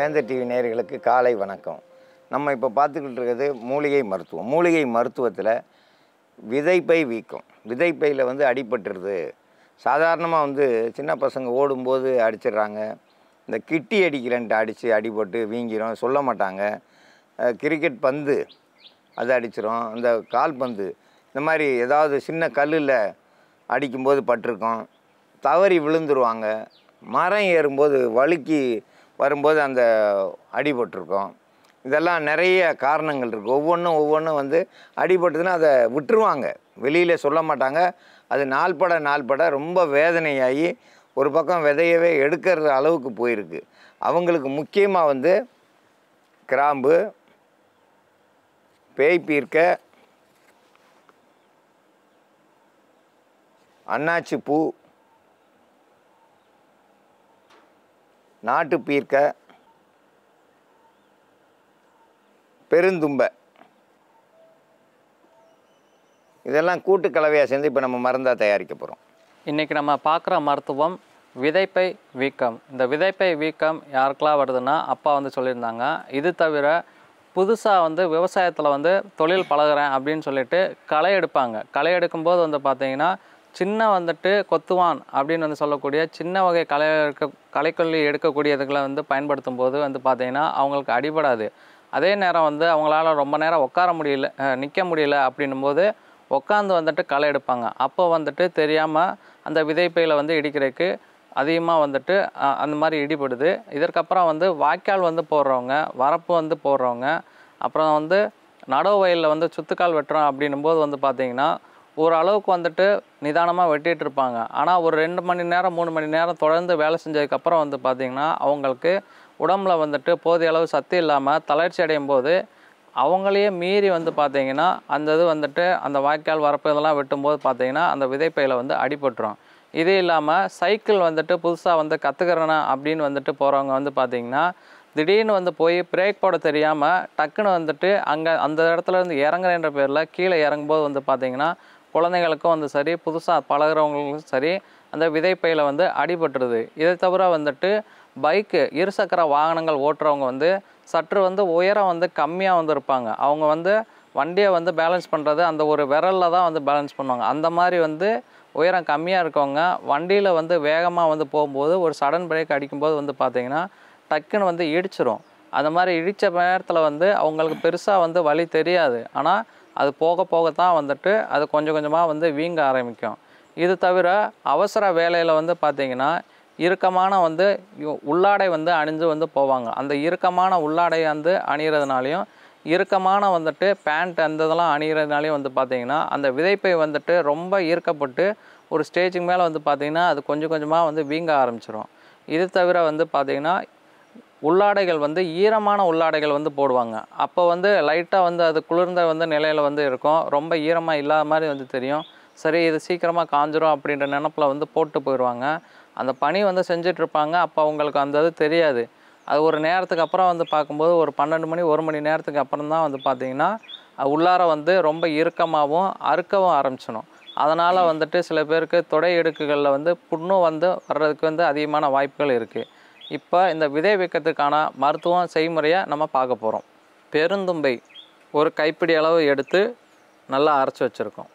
வேந்தர் டிவி நேயர்களுக்கு காலை வணக்கம். நம்ம இப்போ பார்த்துக்கிட்டு இருக்கிறது மூலிகை மருத்துவம். மூலிகை மருத்துவத்தில் விதைப்பை வீக்கம், விதைப்பையில் அடிபட்டுருது. சாதாரணமாக சின்ன பசங்க ஓடும்போது அடிச்சிடுறாங்க. இந்த கிட்டி அடிக்கிறன்ட்டு அடிபட்டு வீங்கிரும், சொல்ல மாட்டாங்க. கிரிக்கெட் பந்து அது அடிச்சிடும், இந்த கால்பந்து இந்த மாதிரி ஏதாவது சின்ன கல்லில் அடிக்கும்போது பட்டிருக்கோம், தவறி விழுந்துருவாங்க. மரம் ஏறும்போது வழுக்கி வரும்போது அந்த அடிபட்டிருக்கோம். இதெல்லாம் நிறைய காரணங்கள் இருக்குது. ஒவ்வொன்றும் அடிபட்டதுன்னா அதை விட்டுருவாங்க, வெளியில் சொல்ல மாட்டாங்க. அது நாள்பட ரொம்ப வேதனையாகி ஒரு பக்கம் விதையவே எடுக்கிற அளவுக்கு போயிருக்கு. அவங்களுக்கு முக்கியமாக கிராம்பு, பேய் பீர்க்க, அன்னாச்சி பூ, நாட்டு பீர்க்க, பெருந்தும்பை, இதெல்லாம் கூட்டு கலவையாக சேர்ந்து இப்போ நம்ம மருந்தாக தயாரிக்க போகிறோம். இன்றைக்கி நம்ம பார்க்குற மருத்துவம் விதைப்பை வீக்கம். இந்த விதைப்பை வீக்கம் யாருக்கெல்லாம் வருதுன்னா அப்பா சொல்லியிருந்தாங்க. இது தவிர புதுசாக விவசாயத்தில் தொழில் பழகிறேன் அப்படின்னு சொல்லிட்டு களை எடுப்பாங்க. களை எடுக்கும்போது பார்த்திங்கன்னா சின்ன கொத்துவான் அப்படின்னு சொல்லக்கூடிய சின்ன வகை களைக்கொல்லி எடுக்கக்கூடியதுகளை பயன்படுத்தும் போது பார்த்திங்கன்னா அவங்களுக்கு அடிபடாது. அதே நேரம் அவங்களால ரொம்ப நேரம் உட்கார முடியல, நிற்க முடியல அப்படின்னும்போது உட்காந்து களை எடுப்பாங்க. அப்போ தெரியாமல் அந்த விதைப்பையில் இடிக்கிறதுக்கு அதிகமாக அந்த மாதிரி இடிபடுது. இதற்கப்புறம் வாய்க்கால் போடுறவங்க, வரப்பு போடுறவங்க, அப்புறம் நடவு வயலில் சுத்துக்கால் வெட்டுறோம் அப்படின்னும்போது பார்த்திங்கன்னா ஓரளவுக்கு நிதானமாக வெட்டிகிட்டு இருப்பாங்க. ஆனால் ஒரு 2 மணி நேரம் 3 மணி நேரம் தொடர்ந்து வேலை செஞ்சதுக்கப்புறம் பார்த்திங்கன்னா அவங்களுக்கு உடம்புல போதிய அளவு சத்து இல்லாமல் தளர்ச்சி அடையும் போது அவங்களையே மீறி பார்த்திங்கன்னா அந்த இது அந்த வாய்க்கால் வரப்பு இதெல்லாம் வெட்டும்போது பார்த்திங்கன்னா அந்த விதைப்பையில் அடிபட்டுரும். இது இல்லாமல் சைக்கிள் புதுசாக கற்றுக்கிறேன்னா அப்படின்னு போகிறவங்க பார்த்திங்கன்னா திடீர்னு போய் பிரேக் போட தெரியாமல் டக்குன்னு அங்கே அந்த இடத்துலேருந்து இறங்குறன்ற பேரில் கீழே இறங்கும்போது பார்த்திங்கன்னா குழந்தைங்களுக்கும் சரி, புதுசாக பழகிறவங்களுக்கும் சரி, அந்த விதைப்பையில் அடிபட்டுருது. இதை தவிர பைக்கு, இருசக்கர வாகனங்கள் ஓட்டுறவங்க சற்று உயரம் கம்மியாக இருப்பாங்க. அவங்க வண்டியை பேலன்ஸ் பண்ணுறது அந்த ஒரு விரலில் தான் பேலன்ஸ் பண்ணுவாங்க. அந்த மாதிரி உயரம் கம்மியாக இருக்கவங்க வண்டியில் வேகமாக போகும்போது ஒரு சடன் பிரேக் அடிக்கும்போது பார்த்திங்கன்னா டக்குன்னு இடிச்சிரும். அந்த மாதிரி இடித்த நேரத்தில் அவங்களுக்கு பெருசாக வலி தெரியாது. ஆனால் அது போக போகத்தான் அது கொஞ்சம் கொஞ்சமாக வீங்க ஆரம்பிக்கும். இது தவிர அவசர வேலையில் பார்த்திங்கன்னா இறுக்கமான உள்ளாடை அணிஞ்சு போவாங்க. அந்த இறுக்கமான உள்ளாடை அணிகிறதுனாலையும் இறுக்கமான பேண்ட் அந்த இதெல்லாம் அணிகிறதுனாலையும் பார்த்திங்கன்னா அந்த விதைப்பை ரொம்ப ஈர்க்கப்பட்டு ஒரு ஸ்டேஜுக்கு மேலே பார்த்திங்கன்னா அது கொஞ்சம் கொஞ்சமாக வீங்க ஆரம்பிச்சிடும். இது தவிர பார்த்திங்கன்னா உள்ளாடைகள் ஈரமான உள்ளாடைகள் போடுவாங்க. அப்போ லைட்டாக அது குளிர்ந்த நிலையில் இருக்கும். ரொம்ப ஈரமாக இல்லாத மாதிரி தெரியும். சரி, இது சீக்கிரமாக காஞ்சிரும் அப்படின்ற நினப்பில் போட்டு போயிடுவாங்க. அந்த பனி செஞ்சிட்ருப்பாங்க. அப்போ அவங்களுக்கு அந்த இது தெரியாது. அது ஒரு நேரத்துக்கு அப்புறம் பார்க்கும்போது ஒரு 12 மணி 1 மணி நேரத்துக்கு அப்புறம் தான் பார்த்திங்கன்னா உள்ளார ரொம்ப இறுக்கமாகவும் அறுக்கவும் ஆரம்பிச்சிடும். அதனால் சில பேருக்கு தொடை இடுக்குகளில் புண்ணும் வர்றதுக்கு அதிகமான வாய்ப்புகள் இருக்குது. இப்போ இந்த விதை வீக்கத்துக்கான மருத்துவம் செய்முறையை நம்ம பார்க்க போகிறோம். பெருந்தும்பை ஒரு கைப்பிடி அளவு எடுத்து நல்லா அரைச்சி வச்சுருக்கோம்.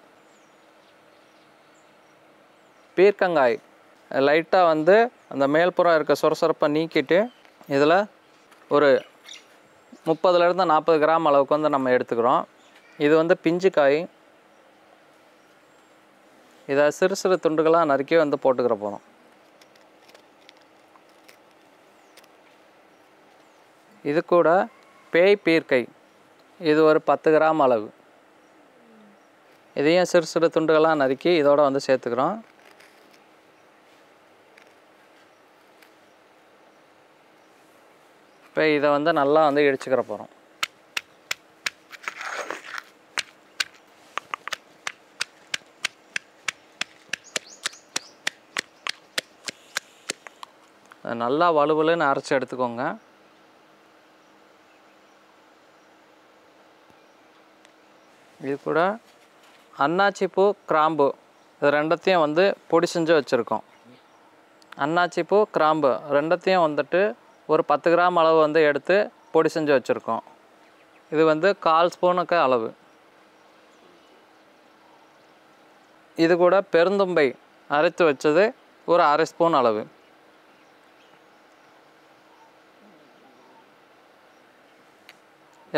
பீர்க்கங்காய் லைட்டாக அந்த மேல்புறம் இருக்க சொரசொரப்பை நீக்கிட்டு இதில் ஒரு 30லேருந்து 40 கிராம் அளவுக்கு நம்ம எடுத்துக்கிறோம். இது பிஞ்சு காய். இதை சிறு சிறு துண்டுகளாக நறுக்கி போட்டுக்கிற போகிறோம். இது கூட பேய் பீர்க்கை, இது ஒரு 10 கிராம் அளவு. இதையும் சிறு சிறு துண்டுகளாக நறுக்கி இதோடு சேர்த்துக்கிறோம். இப்போ இதை நல்லா இடிச்சுக்கிற போகிறோம். நல்லா வலுவலுன்னு அரைச்சி எடுத்துக்கோங்க. இது கூட அன்னாச்சி பூ, கிராம்பு இது ரெண்டத்தையும் பொடி செஞ்சு வச்சுருக்கோம். அன்னாச்சி பூ, கிராம்பு ரெண்டத்தையும் ஒரு 10 கிராம் அளவு வந்து எடுத்து பொடி செஞ்சு வச்சுருக்கோம். இது வந்து 1/4 ஸ்பூனுக்கு அளவு. இது கூட பெருந்தும்பை அரைத்து வச்சது ஒரு 1/2 ஸ்பூன் அளவு.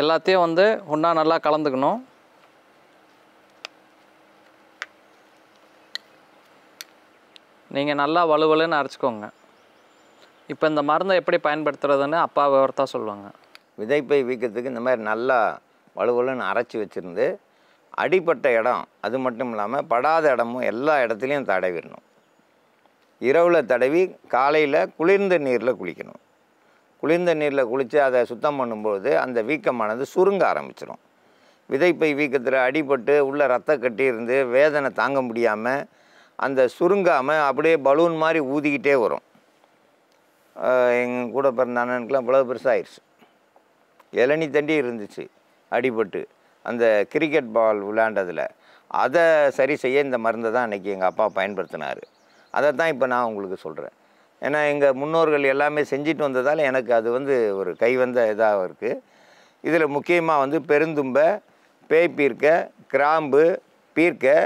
எல்லாத்தையும் வந்து ஒன்றா நல்லா கலந்துக்கணும். நீங்கள் நல்லா வலுவலுன்னு அரைச்சிக்கோங்க. இப்போ இந்த மருந்தை எப்படி பயன்படுத்துறதுன்னு அப்பா விவரத்தா சொல்லுவாங்க. விதைப்பை வீக்கத்துக்கு இந்த மாதிரி நல்லா வலுவலுன்னு அரைச்சி வச்சுருந்து அடிப்பட்ட இடம் அது மட்டும் இல்லாமல் படாத இடமும் எல்லா இடத்துலையும் தடவிடணும். இரவில் தடவி காலையில் குளிர்ந்த நீரில் குளிக்கணும். குளிர்ந்த நீரில் குளித்து அதை சுத்தம் பண்ணும்போது அந்த வீக்கமானது சுருங்க ஆரம்பிச்சிடும். விதைப்பை வீக்கத்தில் அடிபட்டு உள்ள ரத்த கட்டி இருந்து வேதனை தாங்க முடியாமல் அந்த சுருங்காமல் அப்படியே பலூன் மாதிரி ஊதிக்கிட்டே வரும். எங்கள் கூட பிறந்த அண்ணனுக்குலாம் இவ்வளோ பெருசாகிடுச்சு. இளநி தண்டி இருந்துச்சு அடிபட்டு அந்த கிரிக்கெட் பால் விளையாண்டதில். அதை சரி செய்ய இந்த மருந்தை தான் இன்றைக்கி எங்கள் அப்பா பயன்படுத்தினார். அதை தான் இப்போ நான் உங்களுக்கு சொல்கிறேன். ஏன்னா எங்கள் முன்னோர்கள் எல்லாமே செஞ்சுட்டு வந்ததால் எனக்கு அது வந்து ஒரு கைவந்த இதாக இருக்குது. இதில் முக்கியமாக வந்து பெருந்தும்பை, பேய்ப்பீர்க்கை, கிராம்பு, பீர்க்கை,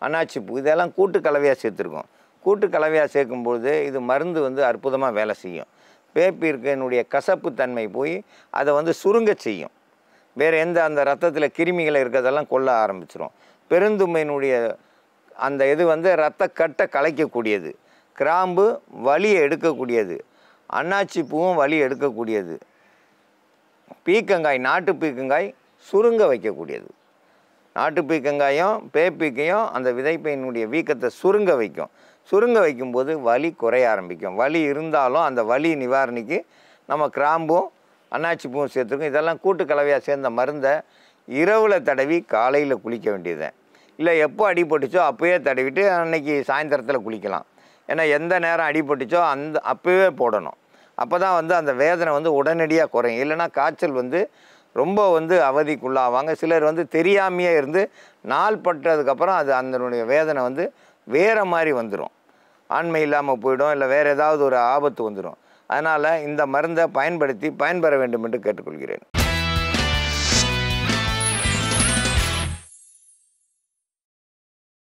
அன்னாச்சிப்பூ இதெல்லாம் கூட்டு கலவையாக சேர்த்துருக்கோம். கூட்டு கலவையாக சேர்க்கும்பொழுது இது மருந்து வந்து அற்புதமாக வேலை செய்யும். பேய்ப்பீர்க்கையினுடைய கசப்பு தன்மை போய் அதை வந்து சுருங்க செய்யும். வேறு எந்த அந்த ரத்தத்தில் கிருமிகளை இருக்கிறதெல்லாம் கொல்ல ஆரம்பிச்சிடும். பெருந்தும்பையினுடைய அந்த இது வந்து ரத்த கட்டை கலைக்கக்கூடியது. கிராம்பு வலியை எடுக்கக்கூடியது. அன்னாச்சிப்பூவும் வலி எடுக்கக்கூடியது. பீக்கங்காய், நாட்டு பீக்கங்காய் சுருங்க வைக்கக்கூடியது. நாட்டு பீக்கங்காயும் பேப்பீக்கையும் அந்த விதைப்பையினுடைய வீக்கத்தை சுருங்க வைக்கும். சுருங்க வைக்கும்போது வலி குறைய ஆரம்பிக்கும். வலி இருந்தாலும் அந்த வலி நிவாரணிக்கு நம்ம கிராம்பும் அன்னாச்சிப்பூவும் சேர்த்துருக்கோம். இதெல்லாம் கூட்டு கலவையாக சேர்ந்த மருந்தை இரவில் தடவி காலையில் குளிக்க வேண்டியது. இல்லை எப்போ அடிபட்டுச்சோ அப்போயே தடவிட்டு அன்றைக்கி சாயந்தரத்தில் குளிக்கலாம். ஏன்னா எந்த நேரம் அடிபட்டுச்சோ அப்போவே போடணும். அப்போ தான் வந்து அந்த வேதனை வந்து உடனடியாக குறையும். இல்லைன்னா காய்ச்சல் வந்து ரொம்ப வந்து அவதிக்குள்ளாவாங்க. சிலர் வந்து தெரியாமையே இருந்து நாள் பட்டதுக்கப்புறம் அது அதனுடைய வேதனை வந்து வேறு மாதிரி வந்துடும். ஆண்மை இல்லாமல் போயிடும். இல்லை வேறு ஏதாவது ஒரு ஆபத்து வந்துடும். அதனால் இந்த மருந்தை பயன்படுத்தி பயன்பெற வேண்டும் என்று கேட்டுக்கொள்கிறேன்.